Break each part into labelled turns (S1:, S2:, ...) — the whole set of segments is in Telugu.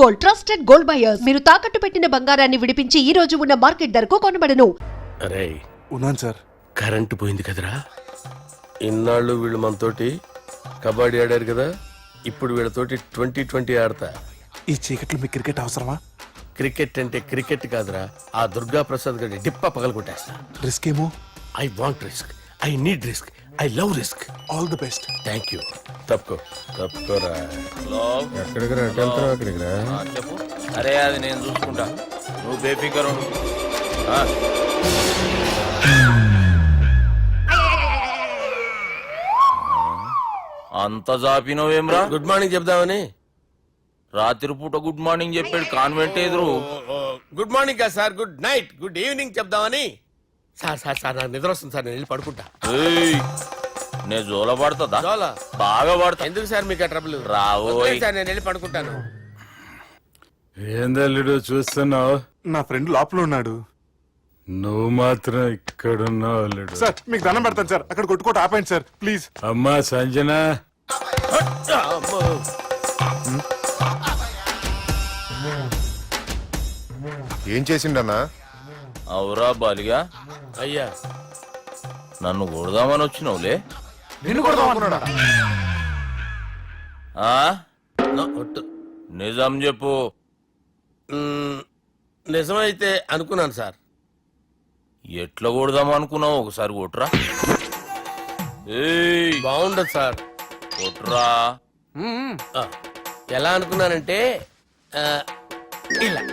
S1: Gold, trusted gold buyers. మీరు తాకట్టు పెట్టిన బంగారాన్ని విడిపించి ఈ రోజు ఉన్న మార్కెట్ ధరకు కొనబడను.
S2: అరే
S3: ఉన్నాను సార్.
S2: కరెంటు పోయింది కదరా. ఇన్నాళ్ళు వీళ్ళు మనతోటి కబడ్డీ ఆడారు కదా, ఇప్పుడు వీళ్ళతోటి 2020 ఆడతా.
S3: ఈ చీకట్లో మీకు క్రికెట్ అవసరమా?
S2: క్రికెట్ అంటే క్రికెట్ కాదురా, ఆ దుర్గా ప్రసాద్ గారి డిప్ప పగలగొట్టేస్తా.
S3: రిస్క్ ఏమో.
S2: I want risk, I need risk, I love risk.
S3: All the best.
S2: Thank you. తప్పుకోరా.
S4: ఎక్కడికి రా? అక్కడికి రా.
S5: చెప్పు. అరే అది నేను చూసుకుంటా, నువ్వు బేఫికర్ ఉండు. అంత జాపినవేమ్రా?
S2: గుడ్ మార్నింగ్ చెప్దామని.
S5: రాత్రి పూట గుడ్ మార్నింగ్ చెప్పాడు కాన్వెంట్ ఎదురు.
S2: గుడ్ మార్నింగ్ కాదు sir, good night, good evening చెప్దామని. సార్ సార్ సార్ నాకు నిద్ర వస్తుంది సార్, నేను వెళ్ళి పడుకుంటా.
S5: నేను జోల పడుతుందా?
S2: జోల?
S5: బాగా పడతా.
S2: ఎందుకు సార్ మీకు ఆ ట్రబుల్?
S5: రావోయ్
S2: సార్, నేను వెళ్ళి పడుకుంటాను.
S4: ఏందల్లుడు చూస్తున్నావు?
S3: నా ఫ్రెండ్ లోపల ఉన్నాడు.
S4: నువ్వు మాత్రం ఇక్కడున్నావు అల్లుడు.
S3: సార్ మీకు దండం పెడతాను సార్, అక్కడ కొట్టుకోట ఆపండి సార్ ప్లీజ్.
S4: అమ్మా సంజన,
S6: ఏం చేసిండన్నా?
S5: అవురా బాలిగా,
S2: అయ్యా
S5: నన్ను కొడదామని వచ్చినావులే. ఆ? నిజం చెప్పు.
S2: నిజమైతే అనుకున్నాను సార్.
S5: ఎట్లా కొడదాం అనుకున్నావు? ఒకసారి కొట్రా. ఏయ్
S2: బాగుండదు సార్.
S5: కొట్రా.
S2: ఎలా అనుకున్నానంటే ఇలా.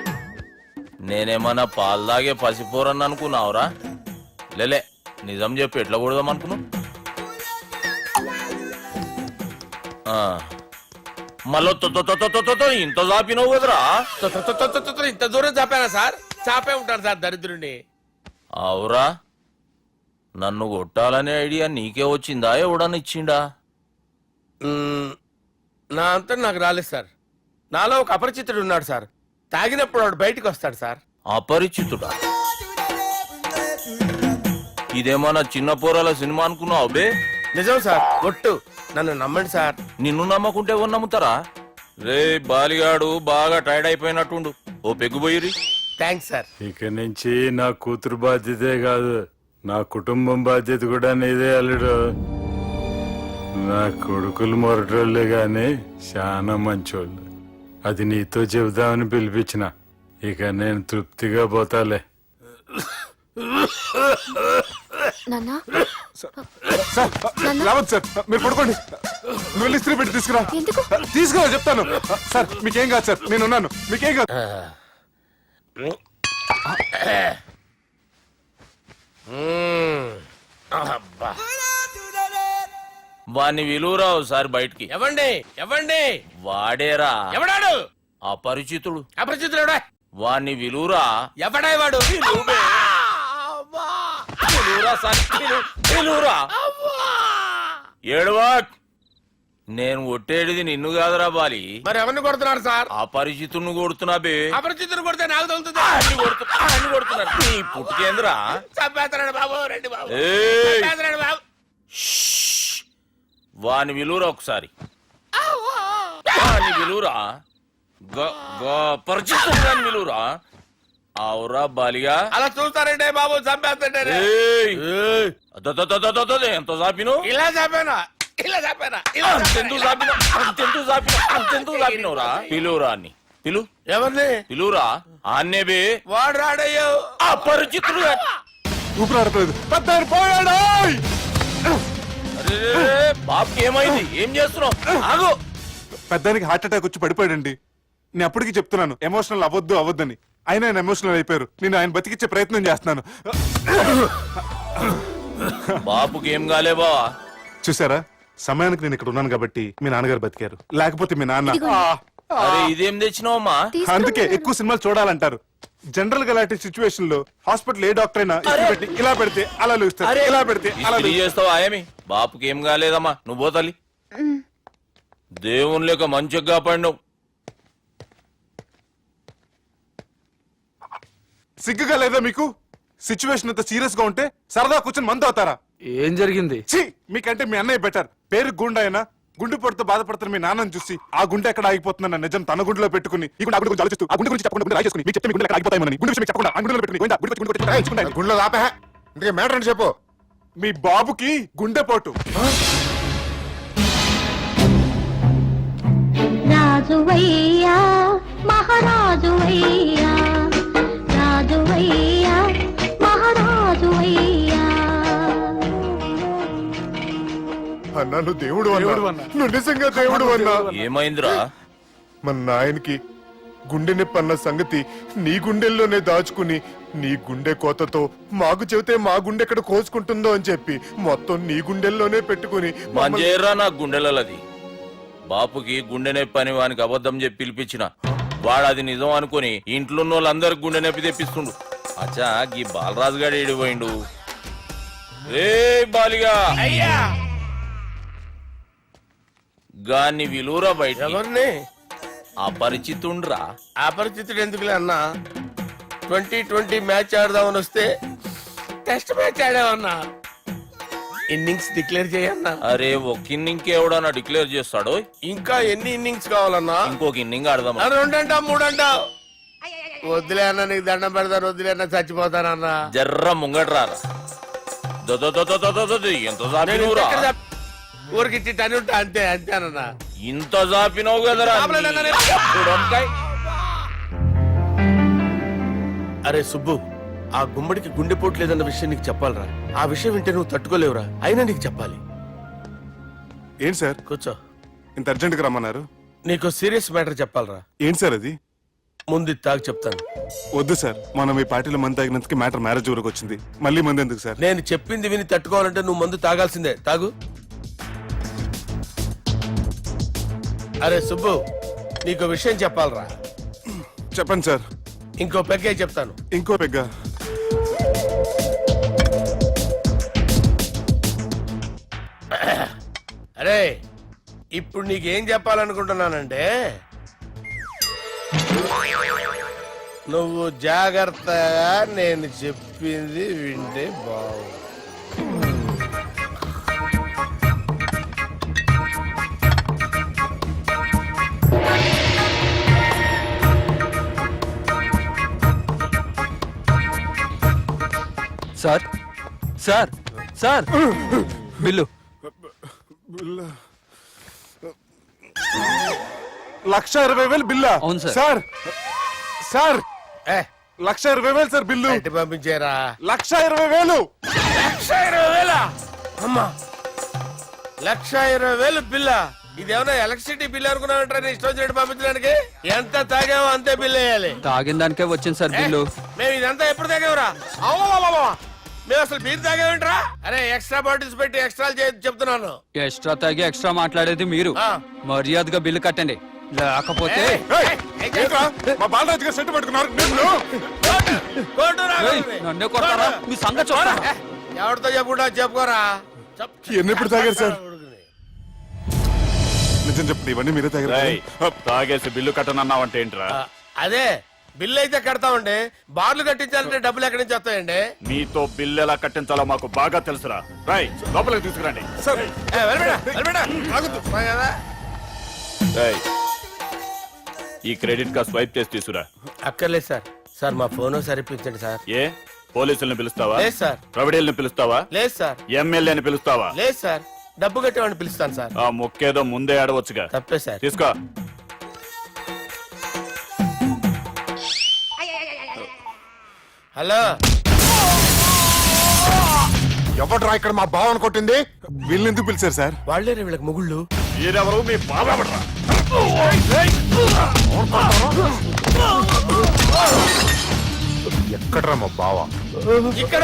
S5: నేనేమన్నా పాలు తాగే పసిపోరని అనుకున్నావురా? లేలే, నిజం చెప్పు, ఎట్లా కొడదాం అనుకున్నావు? మళ్ళీ ఇంత చాపినావు కదరా.
S2: ఇంత దూరం చాపానా సార్? చాపే ఉంటాను సార్ దరిద్రుడిని.
S5: అవురా, నన్ను కొట్టాలనే ఐడియా నీకే వచ్చిందా? ఎవడన్నా ఇచ్చిండా?
S2: నా అంతా నాకు రాలేదు సార్. నాలో ఒక అపరిచితుడు ఉన్నాడు సార్. తాగినప్పుడు వాడు బయటికి వస్తాడు సార్.
S5: అపరిచితుడా? ఇదేమన్నా చిన్న పోరాల సినిమా అనుకున్నావు బే?
S2: నిజం సార్, ఒట్టు, నన్ను నమ్మండి సార్.
S5: నిన్ను నమ్మకుంటే ఎవరు నమ్ముతారా? రే బాలిగాడు బాగా టైర్డ్ అయిపోయినట్టుండు, ఓ పెగ్గుపోయిరి.
S2: Thanks sir.
S4: ఇక నుంచి నా కూతురు బాధ్యతే కాదు, నా కుటుంబం బాధ్యత కూడా నీదే అల్లుడు. నా కొడుకులు మొరటోళ్ళే గాని చాలా మంచోళ్ళు. అది నీతో చెబుదామని పిలిపించిన. ఇక నేను తృప్తిగా పోతాలే.
S3: సార్ రావద్దు సార్, మీరు పడుకోండి. నువ్వు వెళ్ళి ఇస్త్రీ పెట్టి తీసుకురా. తీసుకురా చెప్తాను. సార్ మీకేం కాదు సార్, నేను ఉన్నాను, మీకేం కాదు.
S5: వాణ్ణి విలువరావు సార్ బయటికి.
S2: ఎవండి
S5: వాడేరా.
S2: ఎవడాడు?
S5: అపరిచితుడు.
S2: అపరిచితుడు ఎవడా?
S5: వాణ్ణి విలువరా.
S2: ఎవడా వాడు?
S5: ఏడవా. నేను కొట్టేడిది నిన్ను కాదురా బాలి.
S2: మరి ఎవరిని కొడుతున్నారు సార్?
S5: అపరిచితుడిని కొడుతున్నా బే.
S2: అపరిచితుడు కొడితే నాకు తగులుతుంది.
S5: అన్ని కొడుతున్నారు. నీ పుట్టుకేంద్రా?
S2: చంపేస్తున్నాడు బాబు, రండి బాబు.
S5: ఏయ్,
S2: చంపేస్తున్నాడు బాబు.
S5: వాని విలువరా ఒకసారి. వాని విలువరా. పరిచితుడు విలువరా. అవురా బాలిగా.
S2: అలా చూస్తారంటే బాబు, చంపేస్తాడే.
S5: ఎంత చాపిను?
S2: ఇలా చంపానా? ఇలా చంపానా? ఇలా
S5: అంతెందుకు చాపినవురా? పిలువురా అని. పిలు.
S2: ఎవరిని
S5: పిలువురా. ఆన్నే బే.
S2: వాడు రాడయ్యో.
S5: అపరిచితుడు.
S3: ఊపిరాడలేదు. పెద్దాయన పోయాడు.
S5: బాబుకి ఏమైంది? ఏం చేస్తున్నావు? ఆగు.
S3: పెద్దానికి హార్ట్ అటాక్ వచ్చి పడిపోయాడండి. నేను అప్పటికి చెప్తున్నాను ఎమోషనల్ అవ్వద్దని. ఆయన ఎమోషనల్ అయిపోయారు. నేను ఆయన బతికిచ్చే ప్రయత్నం చేస్తున్నాను.
S5: బాబుకి ఏం కాలే బావా?
S3: చూసారా, సమయానికి నేను ఇక్కడ ఉన్నాను కాబట్టి మీ నాన్నగారు బతికారు. లేకపోతే మీ నాన్న.
S5: అరే ఇదేం తెచ్చినావమ్మా?
S3: అందుకే ఎక్కువ సినిమాలు చూడాలంటారు. జనరల్ గా ఇలాంటి సిచ్యువేషన్ లో హాస్పిటల్ ఏ డాక్టర్ అయినా పెట్టి ఇలా పెడితే అలా లూస్తారు, ఇలా పెడితే అలా
S5: చేస్తావా? ఏమి బాపుకి ఏం కాలేదమ్మా, నువ్వు పోతల్లి. దేవుని లేక మంచిగా పడినావు.
S3: సిగ్గుగా లేదా మీకు? సిచ్యువేషన్ అంత సీరియస్ గా ఉంటే సరదా కూర్చొని మందు అవుతారా?
S7: ఏం జరిగింది?
S3: మీకంటే మీ అన్నయ్య బెటర్. పేరు గుండా అయినా గుండెపోటుతో బాధపడుతున్న మీ నాన్నని చూసి ఆ గుండె ఎక్కడ ఆగిపోతుందన్న నిజం తన గుండెలో పెట్టుకుని ఈ గుండె ఆ గుండె గురించి ఆలోచిస్తూ ఆ గుండె గురించి చెప్పకుండా గుండె రాజేసుకుని మీకు చెప్తే మీ గుండె ఎక్కడ ఆగిపోతాయని గుండె విషయం మీకు చెప్పకుండా ఆ గుండెలో పెట్టుకుని గుండె గుండె గుండె రాయించుకుంటాయి.
S6: నా గుండెలో ఆపే ఇంకే మ్యాటర్ అని చెప్పు.
S3: మీ బాబుకి గుండెపోటు.
S7: రాజువయ్యా మహారాజువయ్యా రాజువయ్యా మహారాజువయ్యా
S6: అన్నా నువ్వు దేవుడు అన్నా, నువ్వు నిజంగా దేవుడు అన్నా.
S5: ఏమైందిరా?
S6: మన నాయనకి గుండె నొప్పి అన్న సంగతి నీ గుండెల్లోనే దాచుకుని నీ గుండె కోతతో మాకు చెబితే మా గుండె ఎక్కడ కోసుకుంటుందో అని చెప్పి మొత్తం నీ గుండెల్లోనే పెట్టుకుని
S5: మంజేరా నా గుండెలది. బాపుకి గుండె నొప్పి అని వానికి అబద్ధం చెప్పి పిలిపించిన వాడు అది నిజం అనుకుని ఇంట్లో ఉన్న వాళ్ళందరికి గుండె నొప్పి తెప్పిస్తుండు. అచ్చా గీ బాలరాజు గారు ఏడిపోయిండు. రే బాలిగా
S2: అయ్యా
S5: గాన్ని విలువరా బయట.
S2: ఎవరిని?
S5: అపరిచితుండ్రా.
S2: అపరిచితుడు ఎందుకులే అన్నా? 2020 మ్యాచ్ ఆడదామని వస్తే టెస్ట్ మ్యాచ్ ఆడామన్నా. ఇన్నింగ్స్ డిక్లేర్ చేయన్నా.
S5: అరే ఒక ఇన్నింగ్ ఎవడన్నా డిక్లేర్ చేస్తాడు?
S2: ఇంకా ఎన్ని ఇన్నింగ్స్ కావాలన్నా?
S5: ఇంకొక ఇన్నింగ్ ఆడదాం.
S2: 2 అంటావు 3 అంటావు. వద్దులే అన్న, నీకు దండం పెడతాను. వద్దులే అన్న, చచ్చిపోతానన్నా.
S5: జర్ర ముంగట్రారా. ఎంత జాపినవురా?
S2: ఊరికి ఇచ్చి టని ఉంటా అంతే అంతేనన్నా.
S5: ఇంత జాపినవు కదరా.
S2: అరే సుబ్బు, ఆ గుమ్మడికి గుండెపోటు లేదన్న విషయం నీకు చెప్పాలరా. ఆ విషయం వింటే నువ్వు తట్టుకోలేవురా. అయినా నీకు చెప్పాలి.
S3: ఏంటి సార్
S2: కూర్చో.
S3: ఇంత అర్జెంట్ గా రమ్మన్నారు?
S2: నీకు సీరియస్ మ్యాటర్ చెప్పాలరా.
S3: ఏంటి సార్ అది?
S2: ముందు ఇది తాగు చెప్తాను.
S3: వద్దు సార్, మనం ఈ పార్టీలో మంది తాగినందుకు మ్యాటర్ మ్యారేజ్ వరకు వచ్చింది. మళ్ళీ మంది ఎందుకు సార్?
S2: నేను చెప్పింది విని తట్టుకోవాలంటే నువ్వు మందు తాగాల్సిందే. తాగు. అరే సుబ్బు, నీకు విషయం చెప్పాలరా.
S3: చెప్పండి సార్.
S2: ఇంకో పెగ్గే చెప్తాను.
S3: ఇంకో పెగ్గా?
S2: అరే ఇప్పుడు నీకేం చెప్పాలనుకుంటున్నానంటే, నువ్వు జాగ్రత్తగా నేను చెప్పింది వింటే బాగుంది.
S8: సార్ సార్ సార్ బిల్లు
S3: 1,20,000 బిల్లా?
S8: అవును సార్.
S3: సార్ సార్
S2: ఏ
S3: 1,20,000 సార్ బిల్లు.
S2: బయట పంపించేరా.
S3: 1,20,000.
S2: 1,20,000 అమ్మా, 1,20,000 బిల్లా? ఇదేమన్నా ఎలక్ట్రిసిటీ బిల్ అనుకున్నామంటారా? నీ ఇష్టం వచ్చినట్టు పంపించడానికి. ఎంత తాగామో అంతే బిల్ వేయాలి.
S8: తాగిన దానికే వచ్చింది సార్ బిల్లు.
S2: మేము ఇదంతా ఎప్పుడు తాగావురా? మేము అసలు బీర్ తాగామేంట్రా? అరే ఎక్స్ట్రా బాటిల్స్ పెట్టి ఎక్స్ట్రా చెప్తున్నాను.
S8: ఎక్స్ట్రా తాగి ఎక్స్ట్రా మాట్లాడేది మీరు.
S2: ఆ.
S8: మర్యాదగా బిల్లు కట్టండి, లేకపోతే
S3: ఏయ్, ఏంట్రా? మా బాలరాజు గారు సెట్ పట్టుకున్నారు.
S2: కోర్టు రా.
S8: నన్నే కొడతారా? మీ సంగతి చూస్తారా?
S2: ఎవరితో చెప్పుకుంటా చెప్పుకోరా.
S3: ఎన్నెప్పుడు తాగారు సార్? నిజం చెప్పండి, ఇవన్నీ మీరే తాగారు.
S4: తాగేసి బిల్లు కట్టనన్నావంటే ఏంట్రా?
S2: అదే బిల్లు అయితే కడతామండి. బార్లు కట్టించాలంటే డబ్బులు ఎక్కడి నుంచి వస్తాయండి?
S4: నీతో బిల్లు ఎలా కట్టించాలో మాకు బాగా తెలుసురా. రై లోపలికి తీసుకురండి. రేయ్, ఈ క్రెడిట్ కార్డ్ స్వైప్ చేసి తీసుకురా.
S2: అక్కర్లేదు సార్. సార్ మా ఫోన్ సరిపించండి సార్.
S4: ఏ పోలీసుల్ని పిలుస్తావా?
S2: లేదు సార్.
S4: ప్రొవిడీల్ని పిలుస్తావా?
S2: లేదు సార్.
S4: ఎమ్మెల్యేని పిలుస్తావా?
S2: లేదు సార్. డబ్బు కట్టేవాడిని పిలుస్తాను సార్.
S4: ఆ ముక్కేదో ముందే ఆడవచ్చుగా.
S2: తప్పే సార్.
S4: తీసుకో.
S2: హలో,
S6: ఎవడ్రా ఇక్కడ మా బావని కొట్టింది?
S3: వీళ్ళని ఎందుకు పిలిచారు సార్?
S2: వాళ్ళేరే వీళ్ళకి మొగుళ్ళు.
S4: మీరెవరు? మీ బాబా
S6: ఎక్కడ్రా మా బావ?
S2: ఇక్కడ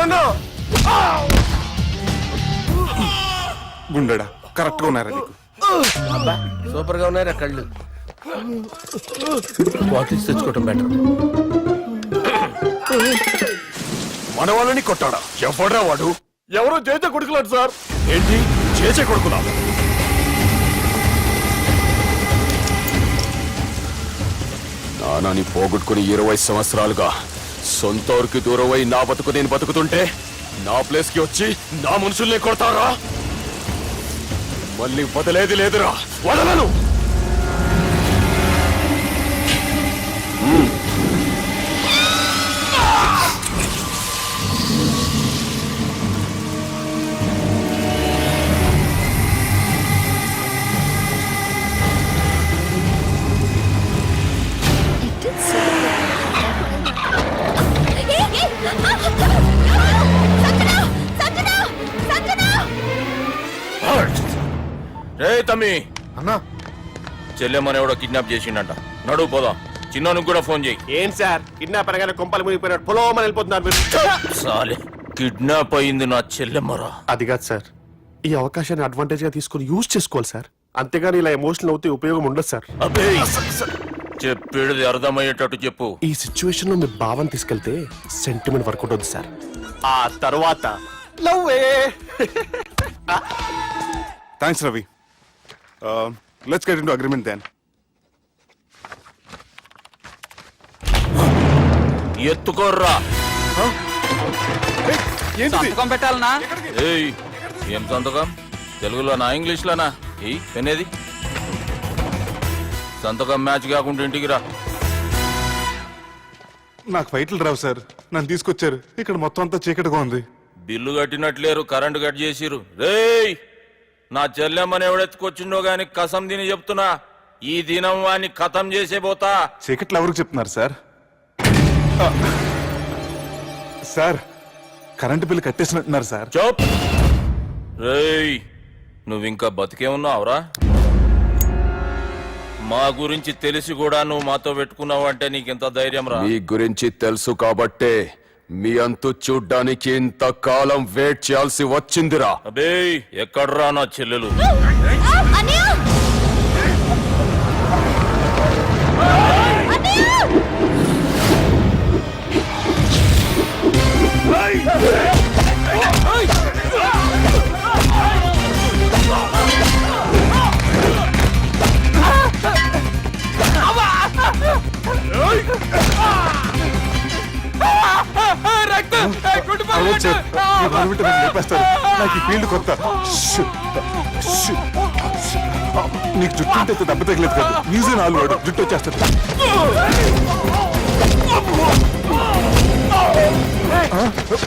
S3: గుండెడా కరెక్ట్ గా ఉన్నారా నీకు?
S2: సూపర్ గా ఉన్నారా కళ్ళు? బాటిల్స్ తెచ్చుకోవటం బెటర్.
S4: మన వాళ్ళని కొట్టాడా? ఎవడ్రా వాడు? ఎవరో చేసే కొడుకులాడు సార్. ఏంటి చేసే కొడుకులా? నానాని పోగొట్టుకుని 20 సంవత్సరాలుగా సొంత ఊరికి దూరమై నా బతుకు నేను బతుకుతుంటే నా ప్లేస్ కి వచ్చి నా మనుషుల్ని కొడతారా?
S6: మళ్ళీ వదిలేది లేదురా, వదలను.
S5: రే తమ్మి,
S6: అన్నా
S5: చెల్లెమ్మని ఎవడో కిడ్నాప్ చేసిండంట. నడువు పోదాం. చిన్నోనికి కూడా ఫోన్ చేయి.
S9: ఏం సార్ కిడ్నాప్ అనగానే కొంపలు మునిగిపోయినాడు పొలం వెళ్ళిపోతున్నారు మీరు.
S5: సాలే, కిడ్నాప్ అయింది నా చెల్లెమ్మరా.
S9: అది కాదు సార్, ఈ అవకాశాన్ని అడ్వాంటేజ్ గా తీసుకొని యూజ్ చేసుకోవాలి సార్. అంతేగాని ఇలా ఎమోషనల్ అవుతే ఉపయోగం ఉండదు సార్.
S5: అబ్బే, చెప్పేది అర్థమయ్యేటట్టు చెప్పు.
S9: ఈ సిచ్యువేషన్ లో మీ భావం తీసుకెళ్తే సెంటిమెంట్ వర్కౌట్ అవుతుంది సార్. ఆ తర్వాత లవ్వే.
S3: Thanks Ravi. Let's get into agreement then.
S5: ఎత్తుకోర్రా.
S8: సంతకం పెట్టాలనా?
S5: ఏయ్, ఏం సంతకం? తెలుగులోనా ఇంగ్లీష్లోనా? ఈ పెనేది సంతకం మ్యాచ్ కాకుండా ఇంటికి రా.
S3: నాకు ఫైట్లు రావు సార్, నన్ను తీసుకొచ్చారు. ఇక్కడ మొత్తం అంతా చీకటిగా ఉంది.
S5: బిల్లు కట్టినట్లేరు, కరెంటు కట్ చేసిరు. రేయ్, నా చెల్లెమ్మని ఎవడెత్తుకొచ్చిండో గాని కసం తిని చెప్తున్నా, ఈ దినం వాణ్ణి ఖతం చేసే పోతా.
S3: చీకట్లో ఎవరికి చెప్తున్నారు సార్? సార్, కరెంటు బిల్లు కట్టేసినట్టున్నారు సార్.
S5: చోప్. రేయ్, నువ్వింకా బతికే ఉన్నావురా? మా గురించి తెలిసి కూడా నువ్వు మాతో పెట్టుకున్నావు అంటే నీకెంత ధైర్యం రా?
S6: మీ గురించి తెలుసు కాబట్టే మీ అంతు చూడ్డానికి ఇంతకాలం వెయిట్ చేయాల్సి వచ్చిందిరా.
S5: అబే, ఎక్కడ్రా నా చెల్లెలు?
S3: అరవదు సార్, ఈ గవర్నమెంట్ నన్ను లేపేస్తారు. నాకు ఈ ఫీల్డ్ కొత్త. Shoe, shoe, shoe. నీకు జుట్టు ఉంటే దెబ్బ తగిలేదు కదా, మ్యూజియం ఆలు వాడు జుట్టు వచ్చేస్తాడు.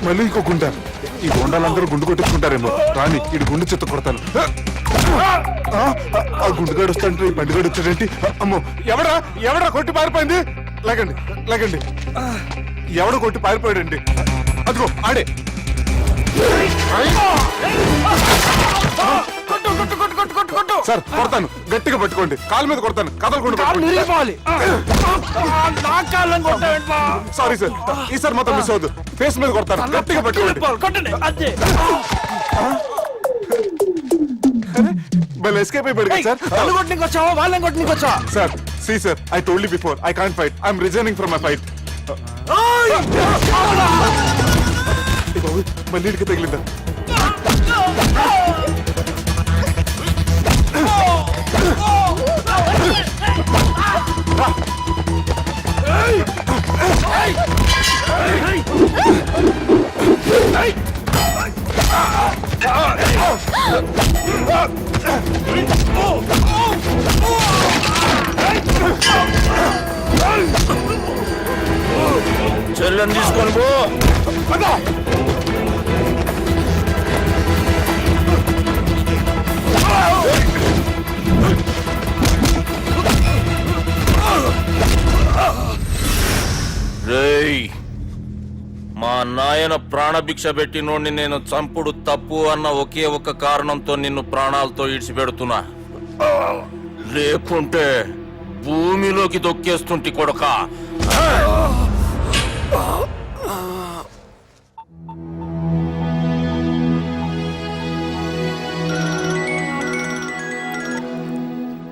S3: మళ్ళీ ఇంకో గుండ. ఈ గుండాలందరూ గుండు కొట్టుకుంటారేమో. రాని ఇటు గుండు చెత్త కొడతాను. ఆ గుండుగాడు వస్తాంటే ఈ బండిగాడు వచ్చాడేంటి? అమ్మో, ఎవడా ఎవడా కొట్టి పారిపోయింది? లేకండి లేకండి, ఎవడ కొట్టి పారిపోయాడండి? అదిగో ఆడే. సార్ కొడతాను, గట్టిగా పట్టుకోండి. కాలు మీద కొడతాను, కదలకుండా పట్టుకోండి. సారీ సార్, ఈసారి మొత్తం మిస్ అవద్దు. ఫేస్ మీద కొడతాను, గట్టిగా పట్టుకోండి. మళ్ళీ ఎస్కేప్ అయిపోయాడు sir. Sir, see sir, I told you before, I can't fight. I'm resigning from my fight. మళ్ళీ ఇడికి తగిలిందా?
S5: చెల్లెని తీసుకొని పో. రేయ్, మా నాయన ప్రాణభిక్ష పెట్టినోడిని నేను చంపుడు తప్పు అన్న ఒకే ఒక కారణంతో నిన్ను ప్రాణాలతో ఇడిచిపెడుతున్నా. లేకుంటే భూమిలోకి దొక్కేస్తుంటి కొడక.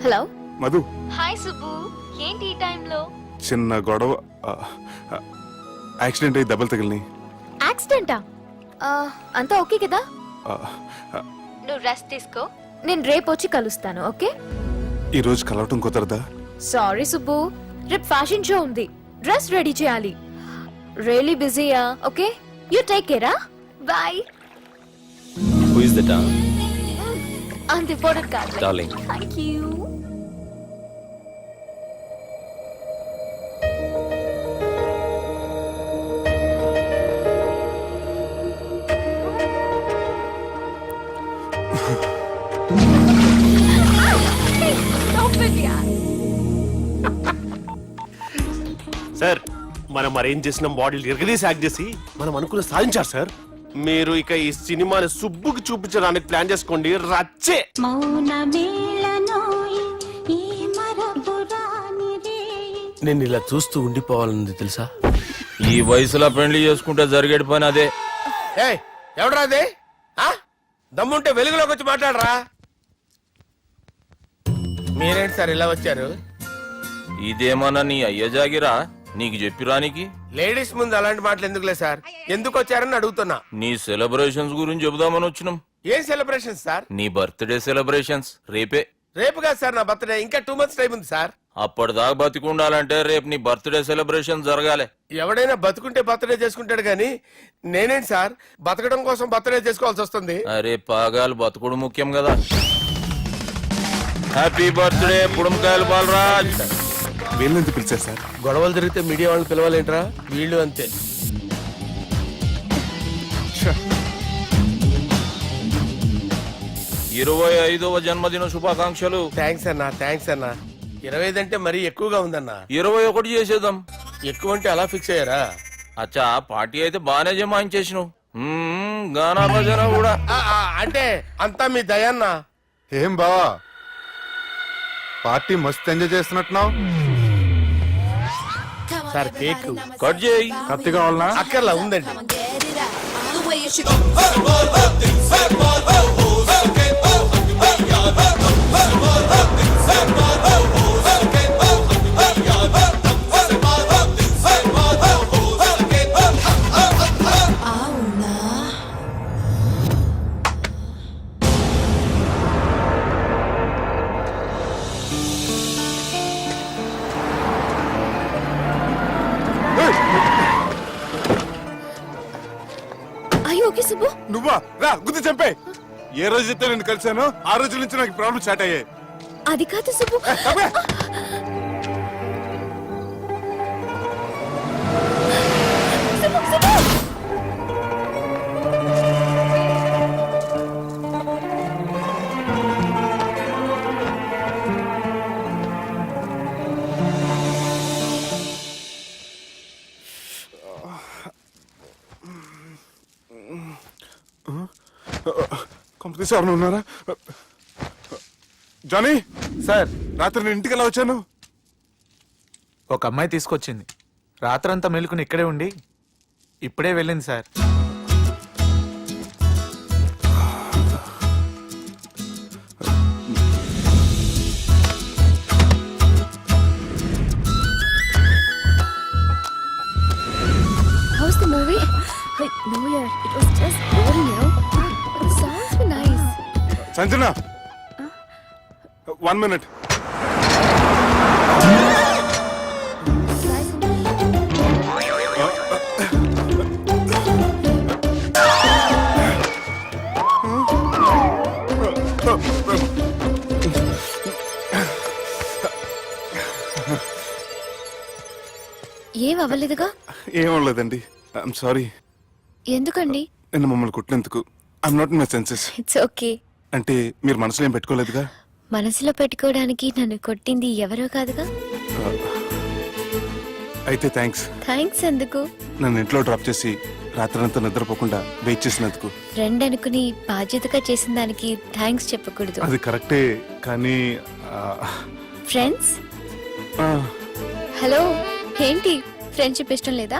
S10: హలో
S3: మధు,
S10: హాయ్ సుబ్బు, ఏంటి ఈ టైంలో?
S3: చిన్న గొడవ. యాక్సిడెంట్ అయ్యి దెబ్బలు తగిలినాయి.
S10: యాక్సిడెంటా? అంతా ఓకే కదా? నువ్వు రెస్ట్ తీసుకో, నేను రేపు వచ్చి కలుస్తాను. ఓకే?
S3: ఈ రోజు కలవటం కుదరదా?
S10: సారీ సుబ్బు, రేపు ఫ్యాషన్ షో ఉంది, డ్రెస్ రెడీ చేయాలి. రియలీ బిజీయా? Okay, you take care. Bye.
S8: Who is that?
S10: అంత ఇంపార్టెంట్ కాదు.
S8: Darling.
S10: Thank you.
S9: సార్ మనం అరేంజ్ చేసిన మోడల్ ఎరగదీసి యాక్ట్ చేసి మనం అనుకున్న సాధించారు సార్. మీరు ఇక ఈ సినిమాని సుబ్బుకి చూపించడానికి ప్లాన్ చేసుకోండి. రచ్చే.
S7: మౌన మేళనోయి ఈ మరపురాని రే.
S2: నేను ఇలా చూస్తూ ఉండిపోవాలన్నది తెలుసా?
S5: ఈ వయసులో పెళ్లి చేసుకుంటే జరిగేటి పని అదే.
S2: ఎవడరా అదే? దమ్ముంటే వెలుగులోకి వచ్చి మాట్లాడరా. మీరేంటి సార్ ఇలా వచ్చారు?
S5: ఇదేమన్నా నీ అయ్య జాగిరా నీకు చెప్పిరానికి?
S2: లేడీస్ ముందు అలాంటి మాటలు ఎందుకులే సార్, ఎందుకు వచ్చారని అడుగుతున్నా.
S5: నీ సెలబ్రేషన్స్ గురించి చెబుదామని వచ్చినాం.
S2: ఏం సెలబ్రేషన్ సార్?
S5: నీ బర్త్డే సెలబ్రేషన్స్ రేపే.
S2: రేపు కాదు సార్ నా బర్త్డే, ఇంకా 2 months టైం ఉంది సార్.
S5: అప్పటిదాకా బతికుండాలంటే రేపు నీ బర్త్డే సెలబ్రేషన్ జరగాలి.
S2: ఎవడైనా బతుకుంటే బర్త్డే చేసుకుంటాడు కానీ నేనేంటి సార్ బతకడం కోసం బర్త్డే చేసుకోవాల్సి వస్తుంది?
S5: అరే పాగాలు బతుకుడు ముఖ్యం కదా. హ్యాపీ బర్త్డే పుడుమకాయలు బాలరాజ్.
S3: వీళ్ళెందుకు పిలిచారు సార్?
S2: గొడవలు జరిగితే మీడియా వాళ్ళని పిలవాలేంట్రా? వీళ్ళు అంతే.
S5: 25వ జన్మదిన శుభాకాంక్షలు.
S2: థ్యాంక్స్ అన్నా, థ్యాంక్స్ అన్నా. 25 అంటే మరీ ఎక్కువగా ఉందన్నా.
S5: 21 చేసేద్దాం.
S2: ఎక్కువ అంటే అలా ఫిక్స్ అయ్యారా?
S5: అచ్చా పార్టీ అయితే బానే జమాయించేసినావు. గానా భజన కూడా.
S2: అంటే అంతా మీ దయన్నా.
S6: ఏం బావా పార్టీ మస్తు ఎంజాయ్ చేస్తున్నట్టున్నావు.
S2: సార్ కేక్
S5: కట్ చేయి.
S6: కత్తి కావాలనా?
S2: అక్కర్లా ఉందండి.
S10: ఓకే సుబ్బు.
S3: నువ్వా? రా గుద్ది చంపే. ఏ రోజైతే నేను కలిశానో ఆ రోజు నుంచి నాకు ప్రాబ్లం స్టార్ట్ అయ్యాయి.
S10: అది కాదు సుబ్బు.
S3: కంపెనీ సార్ ఉన్నారా? జానీ
S6: సార్
S3: రాత్రి నేను ఇంటికి ఎలా వచ్చాను?
S11: ఒక అమ్మాయి తీసుకొచ్చింది. రాత్రంతా మెలుకుని ఇక్కడే ఉండి ఇప్పుడే వెళ్ళింది sir.
S10: How's the movie? No yaar, it was just boring, you know. The songs were nice.
S3: Sanjana 1 minute.
S10: ఏం అవ్వలేదుగా?
S3: ఏం అవ్వలేదండి. I'm sorry.
S10: ఎందుకండి?
S3: నేను మమ్మల్ని కుట్టినందుకు I'm not in my senses.
S10: It's okay.
S3: అంటే మీరు మనసులో ఏం పెట్టుకోలేదుగా?
S10: మనసులో పెట్టుకోవడానికి నన్ను కొట్టింది ఎవరో కాదుగా.
S3: అయితే థ్యాంక్స్.
S10: థ్యాంక్స్ ఎందుకు?
S3: నన్ను ఇంట్లో డ్రాప్ చేసి రాత్రంతా నిద్రపోకుండా వెయిట్ చేసినందుకు.
S10: ఫ్రెండ్ అనుకుని బాధ్యతగా చేసిన దానికి థ్యాంక్స్ చెప్పకూడదు.
S3: అది కరెక్టే కానీ
S10: ఫ్రెండ్స్ హలో, ఏంటి ఫ్రెండ్షిప్ ఇష్టం లేదా?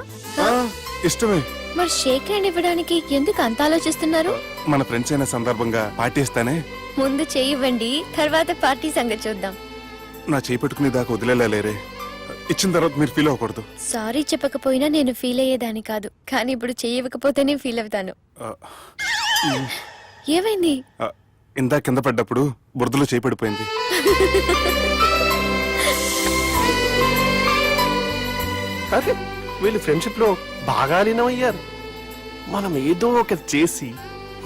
S3: ఇష్టమే.
S10: మరి షేక్ హ్యాండ్ ఇవ్వడానికి ఎందుకు అంత ఆలోచిస్తున్నారు?
S3: మన ఫ్రెండ్స్ అయిన సందర్భంగా పార్టీ ఇస్తానే.
S10: ముందు చేయివ్వండి, తర్వాత పార్టీ సంగతి చూద్దాం.
S3: నా చేయి పెట్టుకునే దాకా వదిలేలేరే. ఇచ్చిన తర్వాత మీరు ఫీల్ అవ్వకూడదు.
S10: సారీ చెప్పకపోయినా నేను ఫీల్ అయ్యేదాన్ని కాదు, కానీ ఇప్పుడు చేయకపోతేనే ఫీల్ అవుతాను. ఏమైంది?
S3: ఇందా కింద పడ్డప్పుడు బురదలో చేయి పడిపోయింది.
S9: అరే వీళ్ళు ఫ్రెండ్షిప్ లో బాగా లీనమయ్యారు. మనం ఏదో ఒకటి చేసి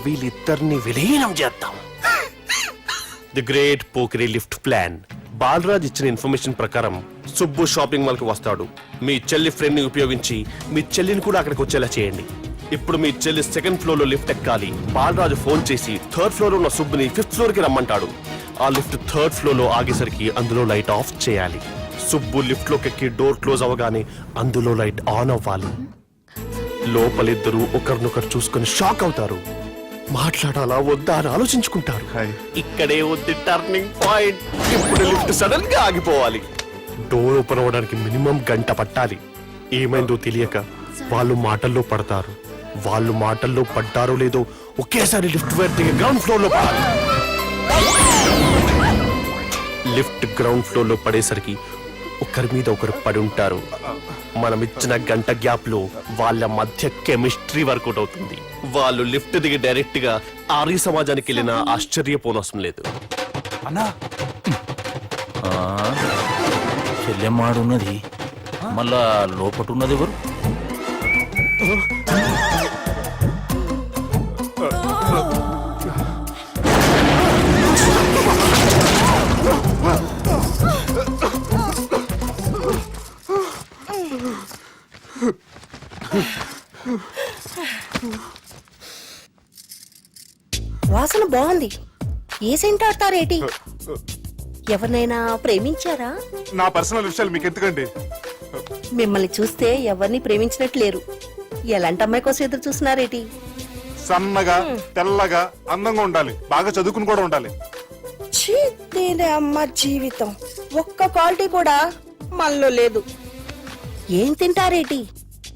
S9: వీళ్ళిద్దరిని విలీనం చేద్దాం. ది గ్రేట్ పోకిరి లిఫ్ట్ ప్లాన్. బాలరాజ్ ఇచ్చిన ఇన్ఫర్మేషన్ ప్రకారం సుబ్బు షాపింగ్ మాల్ కి వస్తాడు. మీ చెల్లి ఫ్రెండ్ ని ఉపయోగించి మీ చెల్లిని కూడా అక్కడికి వచ్చేలా చేయండి. ఇప్పుడు మీ చెల్లి సెకండ్ ఫ్లోర్ లో లిఫ్ట్ ఎక్కాలి. బాలరాజు ఫోన్ చేసి థర్డ్ ఫ్లోర్ లో ఉన్న సుబ్బుని ఫిఫ్త్ ఫ్లోర్ కి రమ్మంటాడు. ఆ లిఫ్ట్ థర్డ్ ఫ్లోర్ లో ఆగేసరికి అందులో లైట్ ఆఫ్ చేయాలి. సుబ్బు లిఫ్ట్ లోకి ఎక్కి డోర్ క్లోజ్ అవ్వగానే అందులో లైట్ ఆన్ అవ్వాలి. లోపలిద్దరూ ఒకరినొకరు చూసుకొని షాక్ అవుతారు. మాట్లాడాలా వద్దా అని ఆలోచించుకుంటారు. ఇక్కడే ఉంది టర్నింగ్ పాయింట్. ఇప్పుడు లిఫ్ట్ సడన్ గా ఆగిపోవాలి. డోర్ ఓపెన్ అవ్వడానికి మినిమం గంట పట్టాలి. ఏమైందో తెలియక వాళ్ళు మాటల్లో పడతారు. వాళ్ళు మాటల్లో పడ్డారో లేదో ఒకేసారి లిఫ్ట్ దిగి గ్రౌండ్ ఫ్లోర్ లో పడాలి. లిఫ్ట్ గ్రౌండ్ ఫ్లోర్ లో పడేసరికి ఒకరి మీద ఒకరు పడి ఉంటారు. మనం ఇచ్చిన గంట గ్యాప్ లో వాళ్ళ మధ్య కెమిస్ట్రీ వర్కౌట్ అవుతుంది. వాళ్ళు లిఫ్ట్ దిగి డైరెక్ట్ గా ఆర్య సమాజానికి వెళ్ళినా ఆశ్చర్యపోనవసరం లేదు.
S11: అన్నా
S5: చెల్లెమ్మాడున్నది మళ్ళా లోపటున్నది ఎవరు?
S7: వాసన బాగుంది. ఏ సెంట్ ఆడతారేటి? ఎవరినైనా ప్రేమించారా?
S3: నా పర్సనల్ విషయాలు మీకు ఎందుకండి?
S7: మిమ్మల్ని చూస్తే ఎవరిని ప్రేమించినట్లేరు. ఎలాంటి అమ్మాయి కోసం ఎదురు చూస్తున్నారేటి?
S3: సన్నగా తెల్లగా అందంగా ఉండాలి. బాగా చదువుకుని కూడా ఉండాలి.
S7: ఛీ, దీని అమ్మ జీవితం ఒక్క క్వాలిటీ కూడా మనలో లేదు. ఏం తింటారేటి?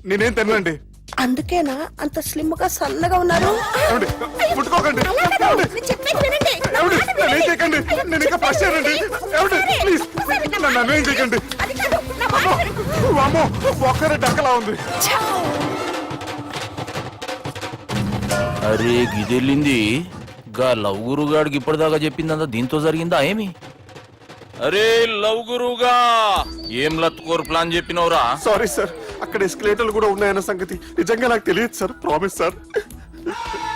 S3: నేనేం తినండి.
S7: అందుకేనా అంత స్లిమ్ గా సన్నగా ఉన్నారు?
S3: ఏమండి? ముట్టుకోకండి. ఏమండి? ఏమండి? నన్ను ఏం చేయకండి. నేను ఇంకా ఫస్ట్ చేయనండి. ఏమండి? ప్లీజ్ నన్ను ఏం చేయకండి. అమ్మో, ఒక్కరే డక్కలా ఉంది.
S5: అరే గిదెళ్ళింది గా లవ్ గురుగాడికి ఇప్పటిదాకా చెప్పిందంతా దీంతో జరిగిందా ఏమి? అరే లవ్ గురుగా ఏం లత్కోర్ ప్లాన్ చెప్పినవురా?
S9: సారీ సార్, అక్కడ ఎస్కలేటర్లు కూడా ఉన్నాయన్న సంగతి నిజంగా నాకు తెలియదు సార్. Promise sir.